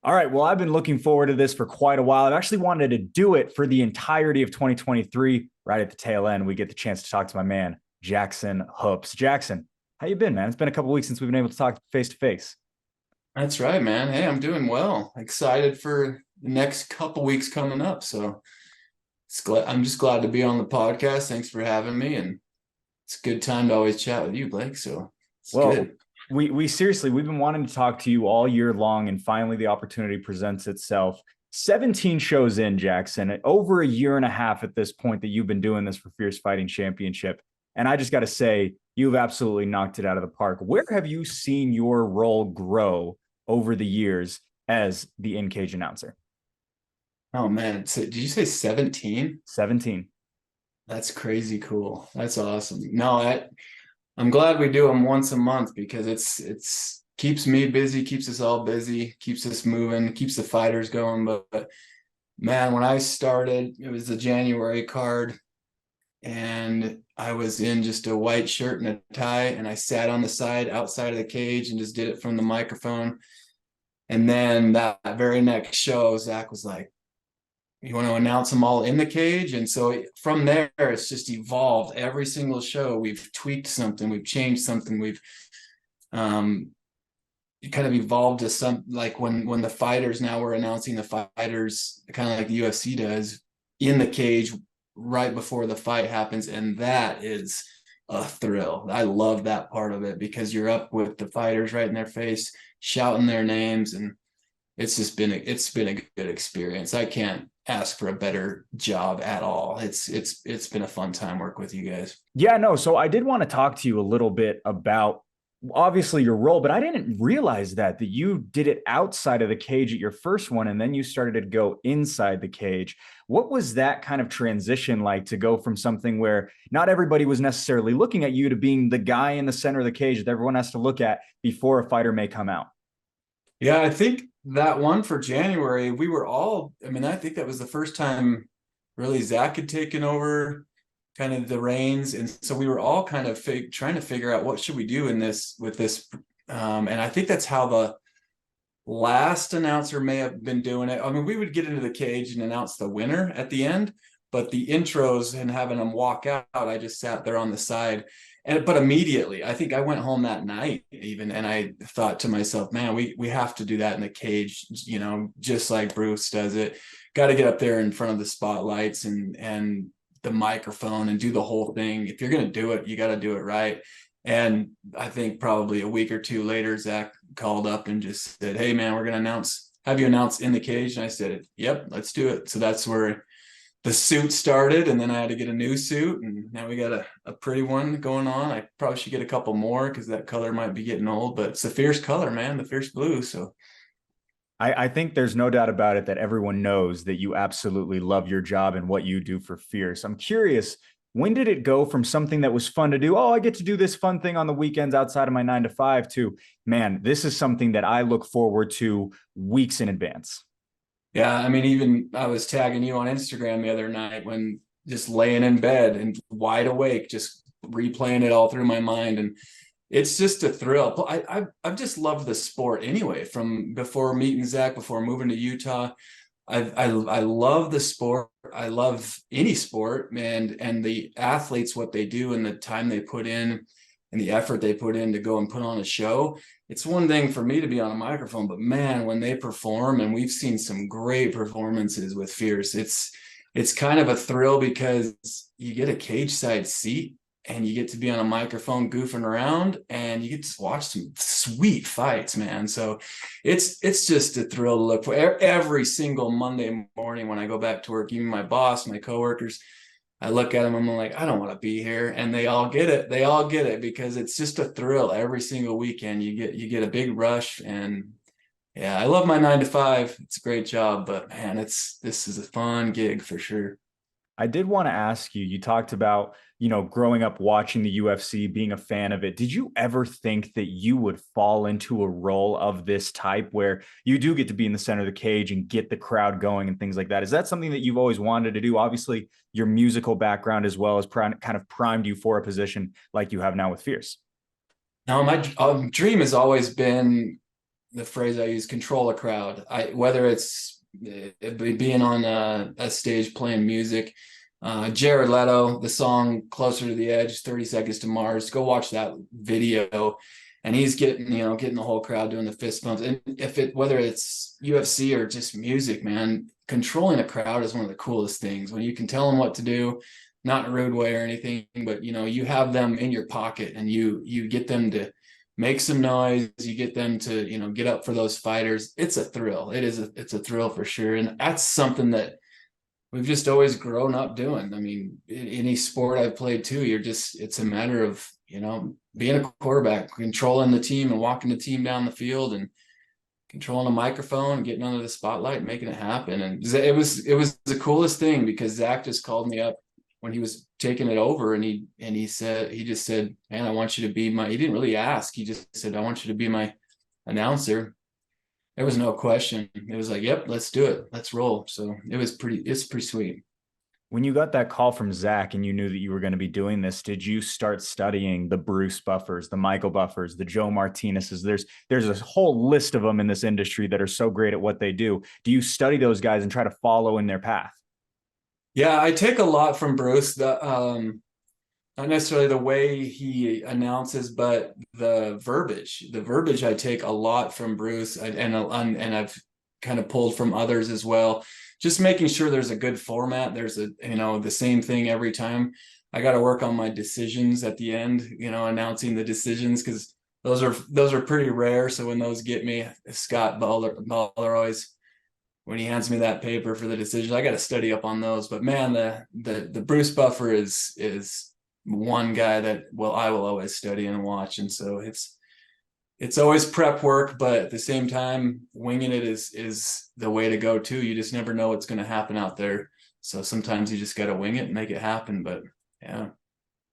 All right. Well, I've been looking forward to this for quite a while. I've actually wanted to do it for the entirety of 2023. Right at the tail end, we get the chance to talk to my man, Jackson Hoops. Jackson, how you been, man? It's been a couple weeks since we've been able to talk face to face. That's right, man. Hey, I'm doing well. Excited for the next couple weeks coming up. So I'm just glad to be on the podcast. Thanks for having me. And it's a good time to always chat with you, Blake. So it's Well, good. we seriously, we've been wanting to talk to you all year long, and finally the opportunity presents itself. 17 shows in, Jackson, over a year and a half at this point that you've been doing this for Fierce Fighting Championship. And I just got to say, you've absolutely knocked it out of the park. Where have you seen your role grow over the years as the in cage announcer? Oh man. So did you say 17? 17. That's crazy cool. That's awesome. No, I'm glad we do them once a month because it's keeps me busy, keeps us all busy, keeps us moving, keeps the fighters going. But man, when I started, it was the January card and I was in just a white shirt and a tie, and I sat on the side outside of the cage and just did it from the microphone. And then that very next show, Zach was like, "You want to announce them all in the cage?" And so from there, it's just evolved. Every single show, we've tweaked something, we've changed something, we've um, kind of evolved to some like when the fighters now we're announcing the fighters kind of like the UFC does in the cage right before the fight happens, and that is a thrill. I love that part of it because you're up with the fighters right in their face, shouting their names, and it's been a good experience. I can't ask for a better job at all. It's been a fun time work with you guys. Yeah, no. So I did want to talk to you a little bit about obviously your role, but I didn't realize that you did it outside of the cage at your first one, and then you started to go inside the cage. What was that kind of transition like to go from something where not everybody was necessarily looking at you to being the guy in the center of the cage that everyone has to look at before a fighter may come out? Yeah, I think that one for January, we were all, I mean, I think that was the first time really Zach had taken over kind of the reins. And so we were all kind of trying to figure out what should we do in this with this. And I think that's how the last announcer may have been doing it. I mean, we would get into the cage and announce the winner at the end, but the intros and having them walk out, I just sat there on the side. And but immediately, I think I went home that night even, and I thought to myself, man, we have to do that in the cage, just like Bruce does it. Got to get up there in front of the spotlights and the microphone and do the whole thing. If you're gonna do it, you got to do it right. And I think probably a week or two later, Zach called up and just said, "Hey, man, we're going to have you announce in the cage." And I said, "Yep, let's do it." So that's where the suit started. And then I had to get a new suit. And now we got a pretty one going on. I probably should get a couple more because that color might be getting old, but it's a fierce color, man, the fierce blue. So I think there's no doubt about it that everyone knows that you absolutely love your job and what you do for Fierce. I'm curious, when did it go from something that was fun to do? Oh, I get to do this fun thing on the weekends outside of my 9 to 5 to, man, this is something that I look forward to weeks in advance. yeah, I mean, even I was tagging you on Instagram the other night when just laying in bed and wide awake, just replaying it all through my mind. And it's just a thrill. I've just loved the sport anyway. From before meeting Zach, before moving to Utah, I love the sport. I love any sport, and the athletes, what they do and the time they put in and the effort they put in to go and put on a show. It's one thing for me to be on a microphone, but man, when they perform, and we've seen some great performances with Fierce, it's kind of a thrill because you get a cage side seat and you get to be on a microphone goofing around and you get to watch some sweet fights, man. So it's just a thrill to look for every single Monday morning when I go back to work. Even my boss, my coworkers, I look at them, I'm like, I don't want to be here. And they all get it. They all get it because it's just a thrill every single weekend. You get a big rush. And yeah, I love my 9 to 5. It's a great job, but man, this is a fun gig for sure. I did want to ask you, you talked about, growing up watching the UFC, being a fan of it. Did you ever think that you would fall into a role of this type where you do get to be in the center of the cage and get the crowd going and things like that? Is that something that you've always wanted to do? Obviously, your musical background as well as kind of primed you for a position like you have now with Fierce. Now, my dream has always been the phrase I use, control a crowd. Whether it's being on a stage playing music. Jared Leto, the song "Closer to the Edge," 30 Seconds to Mars. Go watch that video, and he's getting the whole crowd doing the fist bumps. And whether it's UFC or just music, man, controlling a crowd is one of the coolest things when you can tell them what to do, not in a rude way or anything, but you have them in your pocket, and you get them to make some noise. You get them to get up for those fighters. It's a thrill. It's a thrill for sure, and that's something that we've just always grown up doing. I mean, in any sport I've played too, it's a matter of being a quarterback, controlling the team and walking the team down the field, and controlling a microphone, getting under the spotlight, making it happen. And it was the coolest thing, because Zach just called me up when he was taking it over, and he just said, "Man, I want you to be my," he didn't really ask. He just said, "I want you to be my announcer." There was no question. It was like, "Yep, let's do it. Let's roll." So it's pretty sweet. When you got that call from Zach and you knew that you were going to be doing this, did you start studying the Bruce Buffers, the Michael Buffers, the Joe Martinez's? There's a whole list of them in this industry that are so great at what they do. Do you study those guys and try to follow in their path? Yeah, I take a lot from Bruce. Not necessarily the way he announces, but the verbiage. The verbiage I take a lot from Bruce, and I've kind of pulled from others as well. Just making sure there's a good format. There's the same thing every time. I got to work on my decisions at the end. Announcing the decisions, because those are pretty rare. So when those get me, Scott Butler always, when he hands me that paper for the decision, I got to study up on those. But man, the Bruce Buffer is one guy that I will always study and watch. And so it's always prep work, but at the same time, winging it is the way to go too. You just never know what's going to happen out there. So sometimes you just got to wing it and make it happen. But yeah.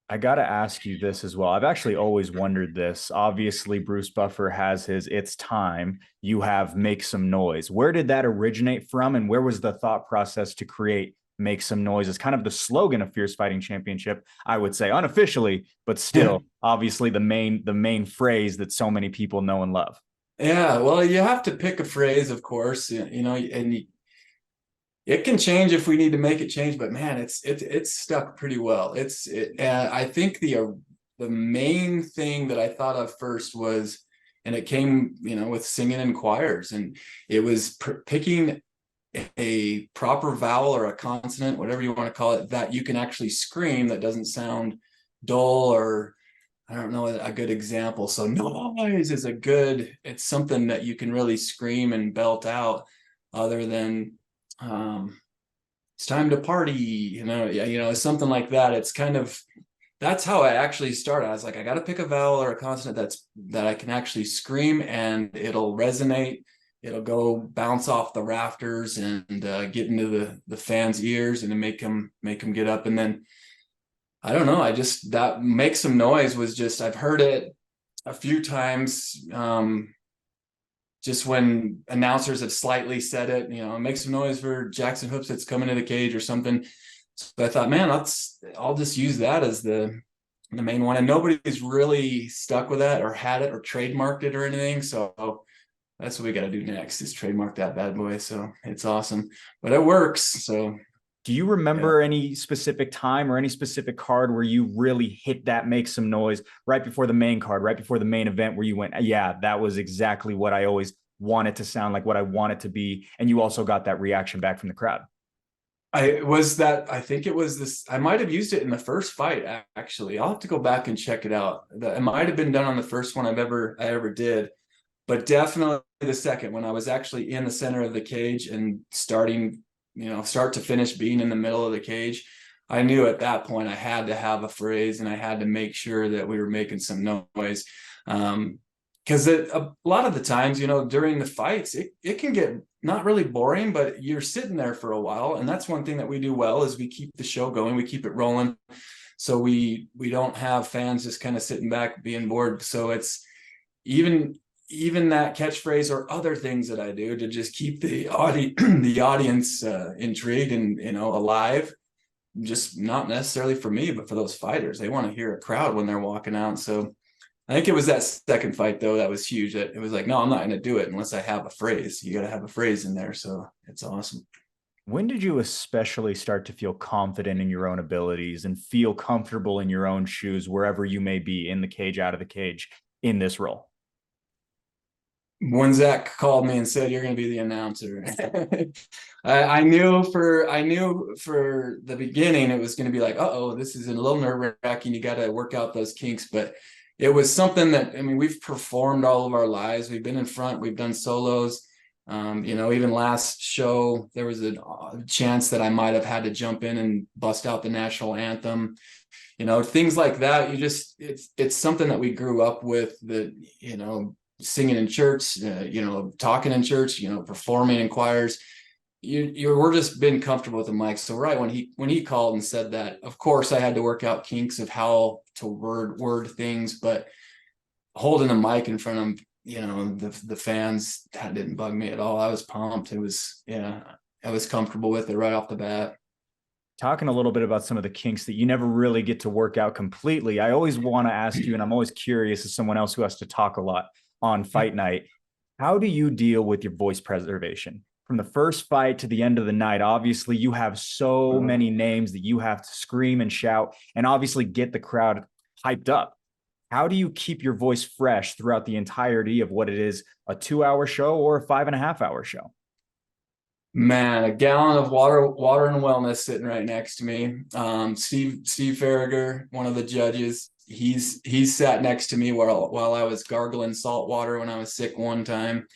I got to ask you this as well. I've actually always wondered this. Obviously, Bruce Buffer has his "It's Time." You have "Make Some Noise." Where did that originate from? And where was the thought process to create "Make Some Noise" as kind of the slogan of Fierce Fighting Championship, I would say, unofficially, but still obviously the main phrase that so many people know and love? Yeah, well, you have to pick a phrase, of course, and it can change if we need to make it change, but man, it's stuck pretty well. I think the main thing that I thought of first was, and it came, with singing in choirs, and it was picking a proper vowel or a consonant, whatever you want to call it, that you can actually scream, that doesn't sound dull, or I don't know a good example. So noise is it's something that you can really scream and belt out, other than it's time to party, something like that. It's kind of, that's how I actually started. I was like, I got to pick a vowel or a consonant that I can actually scream, and it'll resonate. It'll go bounce off the rafters and get into the fans' ears, and make them get up. And then I don't know, that "Make Some Noise" was just, I've heard it a few times, just when announcers have slightly said it, "Make some noise for Jackson Hoops that's coming to the cage," or something. So I thought, man, I'll just use that as the main one. And nobody's really stuck with that or had it or trademarked it or anything. So that's what we got to do next, is trademark that bad boy. So it's awesome, but it works. So do you remember any specific time or any specific card where you really hit that "Make Some Noise" right before the main card, right before the main event, where you went, yeah, that was exactly what I always wanted to sound like, what I want it to be, and you also got that reaction back from the crowd? I think it was this, I might have used it in the first fight, actually. I'll have to go back and check it out. It might have been done on the first one I ever did, but definitely the second, when I was actually in the center of the cage and starting, start to finish being in the middle of the cage. I knew at that point I had to have a phrase, and I had to make sure that we were making some noise. Because a lot of the times, during the fights, it can get not really boring, but you're sitting there for a while. And that's one thing that we do well, is we keep the show going, we keep it rolling. So we don't have fans just kind of sitting back being bored. So it's even that catchphrase or other things that I do to just keep the audience intrigued and alive. Just not necessarily for me, but for those fighters. They want to hear a crowd when they're walking out. So I think it was that second fight though that was huge. That it was like, no, I'm not going to do it unless I have a phrase. You got to have a phrase in there, so it's awesome. When did you especially start to feel confident in your own abilities and feel comfortable in your own shoes wherever you may be, in the cage, out of the cage, in this role? When Zach called me and said you're going to be the announcer, I knew for the beginning it was going to be like, oh, this is a little nerve wracking. You got to work out those kinks, but it was something that, I mean, we've performed all of our lives. We've been in front. We've done solos. Even last show there was a chance that I might have had to jump in and bust out the national anthem. Things like that. It's something that we grew up with. That singing in church, talking in church, performing in choirs. We're just been comfortable with the mic. So right when he called and said that, of course I had to work out kinks of how to word things, but holding a mic in front of the fans, that didn't bug me at all. I was pumped. I was comfortable with it right off the bat. Talking a little bit about some of the kinks that you never really get to work out completely, I always want to ask you, and I'm always curious as someone else who has to talk a lot on fight night, how do you deal with your voice preservation? From the first fight to the end of the night, obviously you have so many names that you have to scream and shout and obviously get the crowd hyped up. How do you keep your voice fresh throughout the entirety of what it is, a 2 hour show or a 5.5 hour show? Man, a gallon of water and wellness sitting right next to me. Steve Farragher, one of the judges, he's sat next to me while I was gargling salt water when I was sick one time.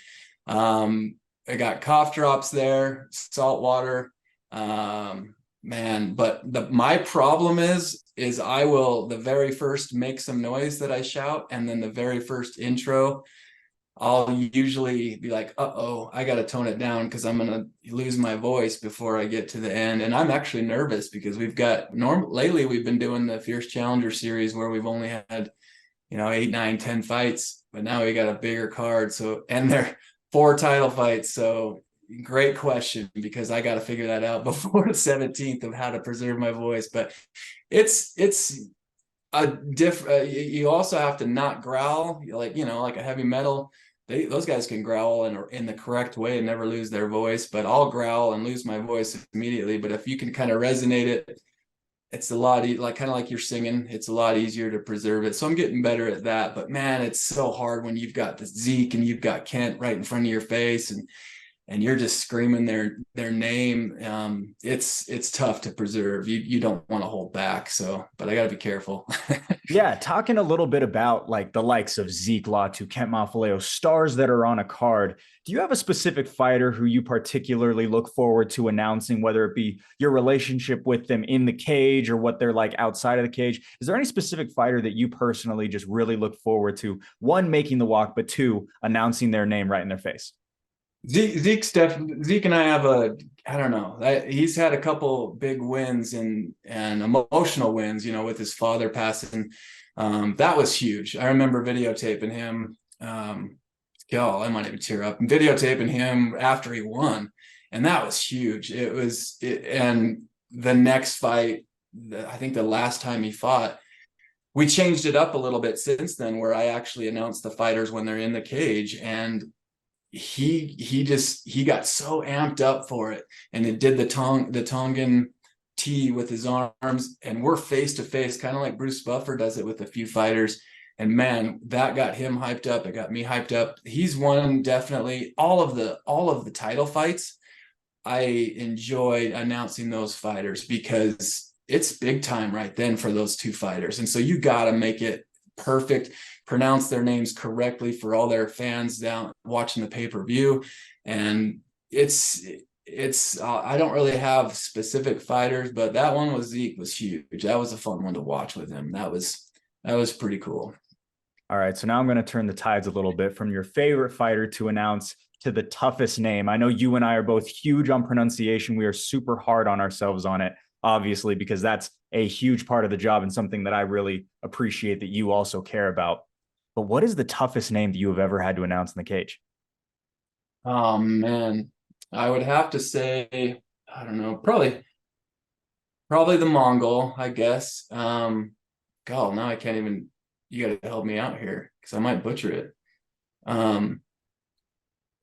I got cough drops there, salt water. Man, but my problem is I will the very first make some noise that I shout, and then the very first intro I'll usually be like, uh-oh, I got to tone it down because I'm going to lose my voice before I get to the end. And I'm actually nervous because lately we've been doing the Fierce Challenger series where we've only had, 8, 9, 10 fights, but now we got a bigger card. So, and they're 4 title fights. So great question, because I got to figure that out before the 17th of how to preserve my voice. But it's you also have to not growl like a heavy metal. Those guys can growl in the correct way and never lose their voice, but I'll growl and lose my voice immediately. But if you can kind of resonate it, it's a lot kind of like you're singing, it's a lot easier to preserve it. So I'm getting better at that. But man, it's so hard when you've got the Zeke and you've got Kent right in front of your face, and you're just screaming their name. It's tough to preserve. You don't want to hold back. So, but I got to be careful. Yeah, talking a little bit about like the likes of Zeke Latu, Kent Mafaleo, stars that are on a card. Do you have a specific fighter who you particularly look forward to announcing, whether it be your relationship with them in the cage or what they're like outside of the cage? Is there any specific fighter that you personally just really look forward to, one, making the walk, but two, announcing their name right in their face? Zeke and I have I don't know. He's had a couple big wins and emotional wins, with his father passing. That was huge. I remember videotaping him. I might even tear up. Videotaping him after he won, and that was huge. And the next fight, I think the last time he fought, we changed it up a little bit since then, where I actually announced the fighters when they're in the cage, and he got so amped up for it, and it did the Tongan T with his arms, and we're face to face, kind of like Bruce Buffer does it with a few fighters. And man, that got him hyped up. It got me hyped up. He's won definitely all of the title fights. I enjoyed announcing those fighters because it's big time right then for those two fighters. And so you got to make it perfect, pronounce their names correctly for all their fans down watching the pay-per-view. And it's I don't really have specific fighters, but that one with Zeke was huge. That was a fun one to watch with him. That was pretty cool. All right, so now I'm going to turn the tides a little bit from your favorite fighter to announce to the toughest name. I know you and I are both huge on pronunciation. We are super hard on ourselves on it, obviously, because that's a huge part of the job and something that I really appreciate that you also care about. But what is the toughest name that you have ever had to announce in the cage? Oh man, I would have to say, I don't know, probably the Mongol, I guess. God, now I can't even. you got to help me out here because I might butcher it. Um,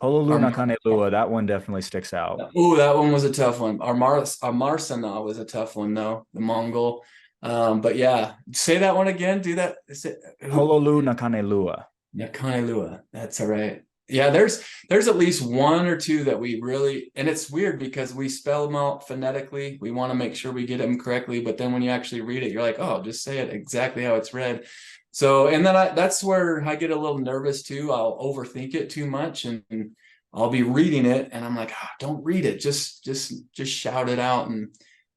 Pololu our Nakanelua, that one definitely sticks out. Oh, that one was a tough one. Our Marsana was a tough one though, the Mongol. But yeah, say that one again. Do that. Is it who? Pololu Nakanelua. Kailua. That's all right. Yeah, there's at least one or two that we really, and it's weird because we spell them out phonetically. We want to make sure we get them correctly, but then when you actually read it, you're like, oh, just say it exactly how it's read. So, and then that's where I get a little nervous too. I'll overthink it too much, and I'll be reading it, and I'm like, oh, don't read it. Just shout it out and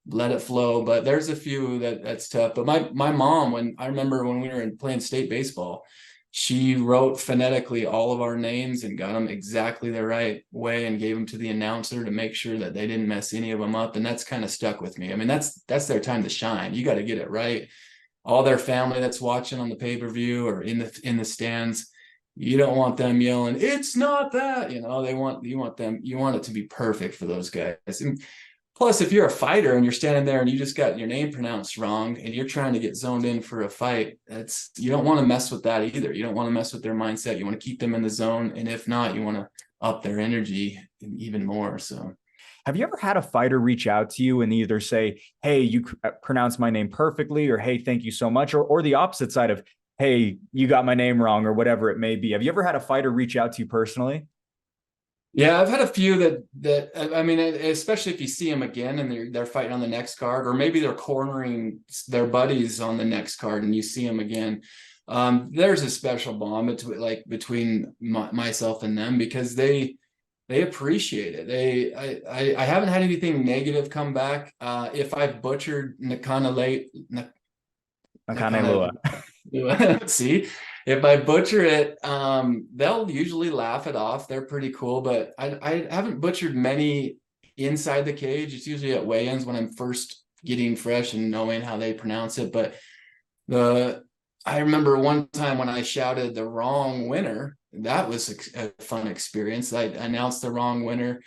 let it flow. But there's a few that's tough. But my mom, when I remember when we were playing state baseball, she wrote phonetically all of our names and got them exactly the right way and gave them to the announcer to make sure that they didn't mess any of them up. And that's kind of stuck with me. I mean, that's their time to shine. You got to get it right. All their family that's watching on the pay-per-view or in the stands, you don't want them yelling, it's not that, you want it to be perfect for those guys. And plus, if you're a fighter and you're standing there and you just got your name pronounced wrong and you're trying to get zoned in for a fight, you don't want to mess with that either. You don't want to mess with their mindset. You want to keep them in the zone. And if not, you want to up their energy even more. So have you ever had a fighter reach out to you and either say, hey, you pronounced my name perfectly, or hey, thank you so much, or the opposite side of, hey, you got my name wrong, or whatever it may be? Have you ever had a fighter reach out to you personally? yeah, I've had a few that I mean, especially if you see them again and they're fighting on the next card, or maybe they're cornering their buddies on the next card and you see them again. There's a special bond between myself and them because they appreciate it. I haven't had anything negative come back. If I've butchered Nakana Nakanelua. see, if I butcher it, they'll usually laugh it off. They're pretty cool, but I haven't butchered many inside the cage. It's usually at weigh-ins when I'm first getting fresh and knowing how they pronounce it. But I remember one time when I shouted the wrong winner. That was a fun experience. I announced the wrong winner,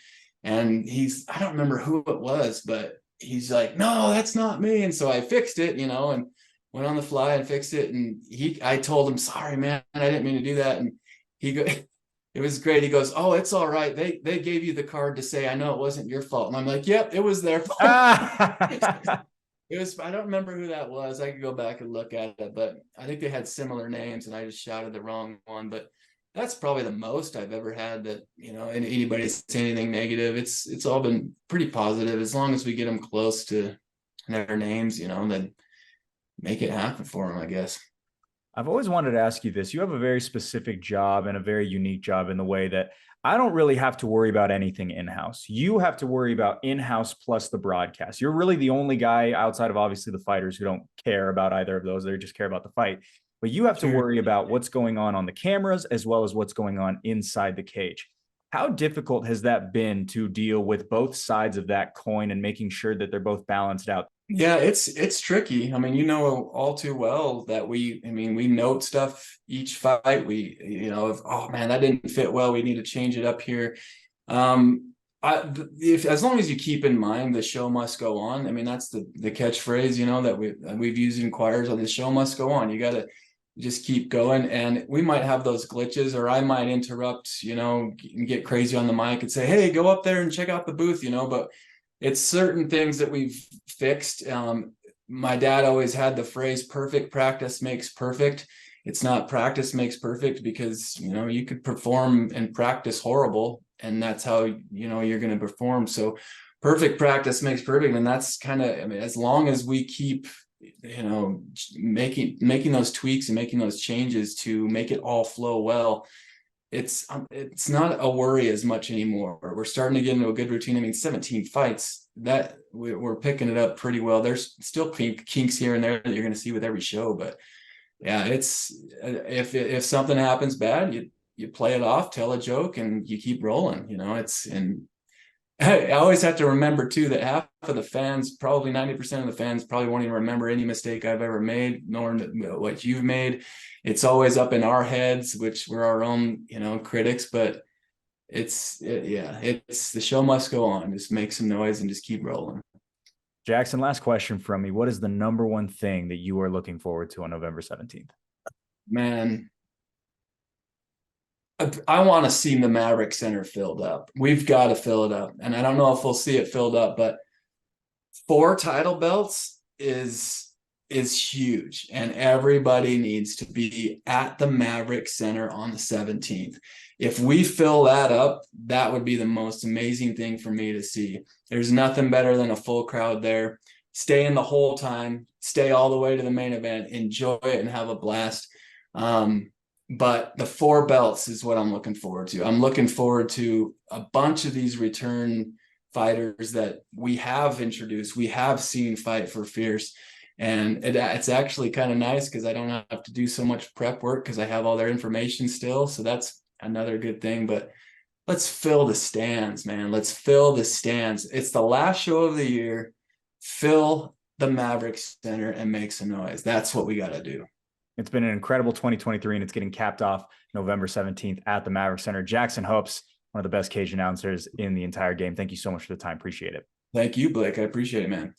and I don't remember who it was, but he's like, no, that's not me. And so I fixed it, and went on the fly and fixed it. And I told him, sorry, man, I didn't mean to do that. And it was great. He goes, oh, it's all right. They gave you the card to say, I know it wasn't your fault. And I'm like, yep, it was their fault. I don't remember who that was. I could go back and look at it, but I think they had similar names and I just shouted the wrong one. But that's probably the most I've ever had that, anybody say anything negative. It's all been pretty positive. As long as we get them close to their names, then make it happen for them, I guess. I've always wanted to ask you this. You have a very specific job and a very unique job in the way that I don't really have to worry about anything in-house. You have to worry about in-house plus the broadcast. You're really the only guy outside of obviously the fighters who don't care about either of those. They just care about the fight. But you have to worry about what's going on the cameras as well as what's going on inside the cage. How difficult has that been to deal with both sides of that coin and making sure that they're both balanced out? Yeah, it's tricky. I mean, all too well that we note stuff each fight. Oh man, that didn't fit well. We need to change it up here. If as long as you keep in mind the show must go on. I mean, that's the catchphrase, that we've used in choirs. On the show must go on. You got to just keep going, and we might have those glitches, or I might interrupt, and get crazy on the mic and say, hey, go up there and check out the booth, but it's certain things that we've fixed. My dad always had the phrase, perfect practice makes perfect. It's not practice makes perfect, because you could perform and practice horrible, and that's how you're going to perform. So perfect practice makes perfect, and that's kind of, as long as we keep making those tweaks and making those changes to make it all flow well, it's not a worry as much anymore. We're starting to get into a good routine. I mean, 17 fights, that we're picking it up pretty well. There's still kinks here and there that you're going to see with every show, but yeah, it's if something happens bad, you play it off, tell a joke, and you keep rolling. And I always have to remember too that half of the fans, probably 90% of the fans, probably won't even remember any mistake I've ever made, nor what you've made. It's always up in our heads, which we're our own, critics. But it's the show must go on. Just make some noise and just keep rolling. Jackson, last question from me. What is the number one thing that you are looking forward to on November 17th? Man, I want to see the Maverick Center filled up. We've got to fill it up. And I don't know if we'll see it filled up, but 4 title belts is huge. And everybody needs to be at the Maverick Center on the 17th. If we fill that up, that would be the most amazing thing for me to see. There's nothing better than a full crowd there. Stay in the whole time, stay all the way to the main event, enjoy it and have a blast. But the 4 belts is what I'm looking forward to. I'm looking forward to a bunch of these return fighters that we have introduced, we have seen fight for Fierce. And it's actually kind of nice because I don't have to do so much prep work because I have all their information still. So that's another good thing. But let's fill the stands, man. Let's fill the stands. It's the last show of the year. Fill the Maverick Center and make some noise. That's what we got to do. It's been an incredible 2023, and it's getting capped off November 17th at the Maverick Center. Jackson Hopes, one of the best cage announcers in the entire game. Thank you so much for the time. Appreciate it. Thank you, Blake. I appreciate it, man.